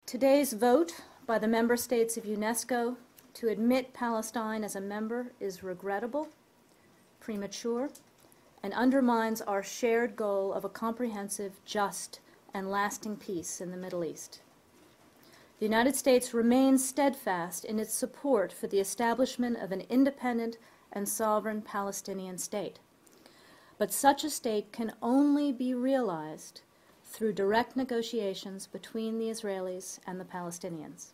Today's vote by the member states of UNESCO to admit Palestine as a member is regrettable, premature, and undermines our shared goal of a comprehensive, just, and lasting peace in the Middle East. The United States remains steadfast in its support for the establishment of an independent and sovereign Palestinian state. But such a state can only be realized through direct negotiations between the Israelis and the Palestinians.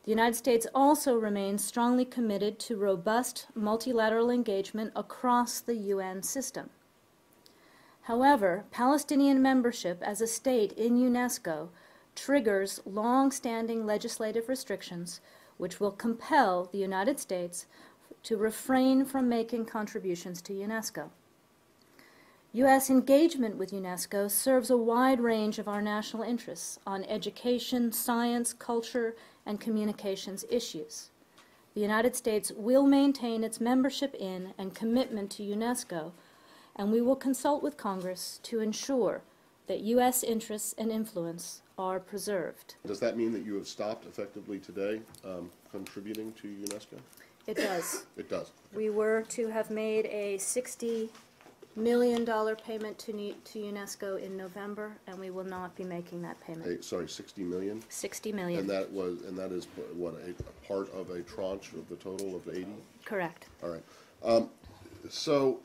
The United States also remains strongly committed to robust multilateral engagement across the UN system. However, Palestinian membership as a state in UNESCO triggers long-standing legislative restrictions which will compel the United States to refrain from making contributions to UNESCO. U.S. engagement with UNESCO serves a wide range of our national interests on education, science, culture, and communications issues. The United States will maintain its membership in and commitment to UNESCO, and we will consult with Congress to ensure that U.S. interests and influence are preserved. Does that mean that you have stopped effectively today contributing to UNESCO? It does. It does. We were to have made a $60 million payment to UNESCO in November, and we will not be making that payment. Sorry, $60 million? $60 million. And that is what, a part of a tranche of the total of 80? Correct. All right. So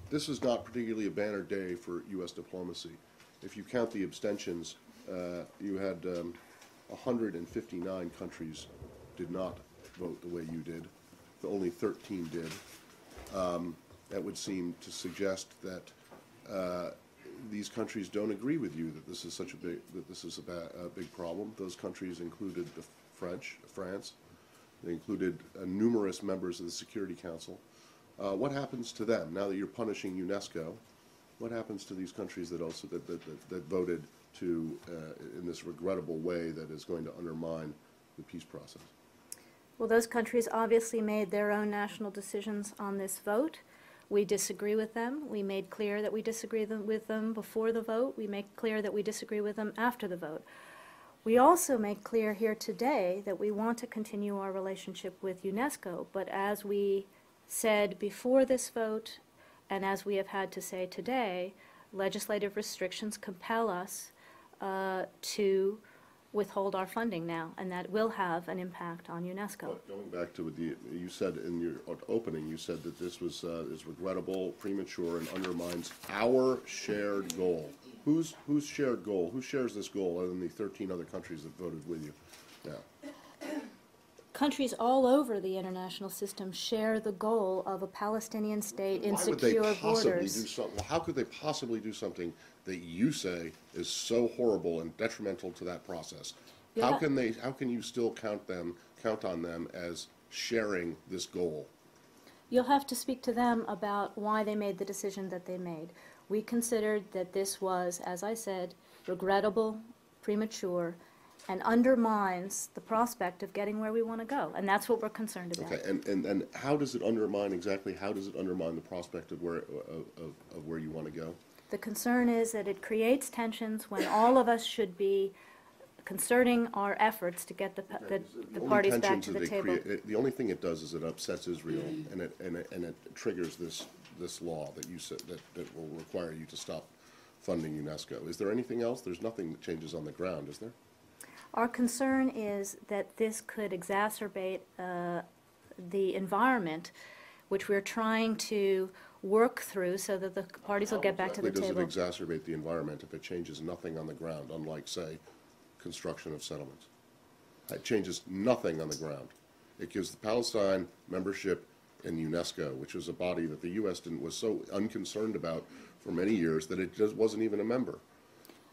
this is not particularly a banner day for U.S. diplomacy. If you count the abstentions, you had 159 countries did not vote the way you did. Only 13 did. That would seem to suggest that these countries don't agree with you that this is such a big big problem. Those countries included France. They included numerous members of the Security Council. What happens to them now that you're punishing UNESCO? What happens to these countries that also that voted to in this regrettable way that is going to undermine the peace process? Well, those countries obviously made their own national decisions on this vote. We disagree with them. We made clear that we disagree with them before the vote. We make clear that we disagree with them after the vote. We also make clear here today that we want to continue our relationship with UNESCO, but as we said before this vote, and as we have had to say today, legislative restrictions compel us to withhold our funding now, and that will have an impact on UNESCO. Well, going back to you said in your opening, you said that this was is regrettable, premature, and undermines our shared goal. Whose shared goal? Who shares this goal other than the 13 other countries that voted with you? Yeah. Countries all over the international system share the goal of a Palestinian state in secure borders. Well, how could they possibly do something that you say is so horrible and detrimental to that process? Yeah. How can you still count on them as sharing this goal? You'll have to speak to them about why they made the decision that they made. We considered that this was, as I said, regrettable, premature, and undermines the prospect of getting where we want to go, and that's what we're concerned about. Okay, and how does it undermine exactly? How does it undermine the prospect of where you want to go? The concern is that it creates tensions when all of us should be concerting our efforts to get the parties back to the table. The only thing it does is it upsets Israel, and it triggers this law that you said that will require you to stop funding UNESCO. Is there anything else? There's nothing that changes on the ground, is there? Our concern is that this could exacerbate the environment which we're trying to work through so that the parties will get back to the table. How does it exacerbate the environment if it changes nothing on the ground, unlike, say, construction of settlements? It changes nothing on the ground. It gives the Palestine membership in UNESCO, which was a body that the U.S. was so unconcerned about for many years that it just wasn't even a member.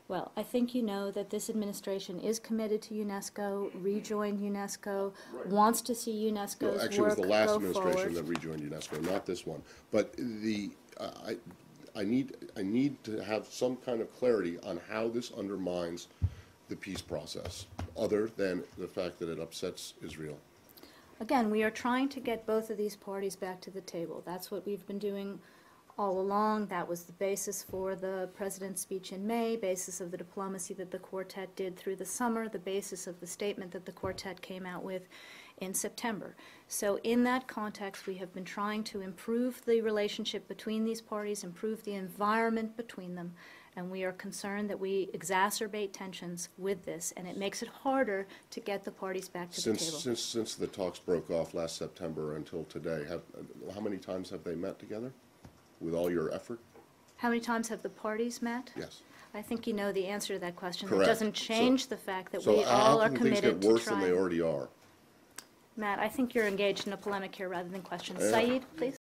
Well, I think you know that this administration is committed to UNESCO, rejoined UNESCO, right. Wants to see UNESCO's work go forward. Actually, it was the last administration that rejoined UNESCO, not this one. But I need to have some kind of clarity on how this undermines the peace process, other than the fact that it upsets Israel. Again, we are trying to get both of these parties back to the table. That's what we've been doing all along. That was the basis for the President's speech in May, basis of the diplomacy that the Quartet did through the summer, the basis of the statement that the Quartet came out with in September. So in that context, we have been trying to improve the relationship between these parties, improve the environment between them, and we are concerned that we exacerbate tensions with this, and it makes it harder to get the parties back to the table. Since the talks broke off last September until today, how many times have they met together with all your effort? How many times have the parties met? Yes. I think you know the answer to that question. Correct. It doesn't change the fact that So we all are how can committed things get to worse than they trying. already are? Matt, I think you're engaged in a polemic here rather than questions. Saeed, please.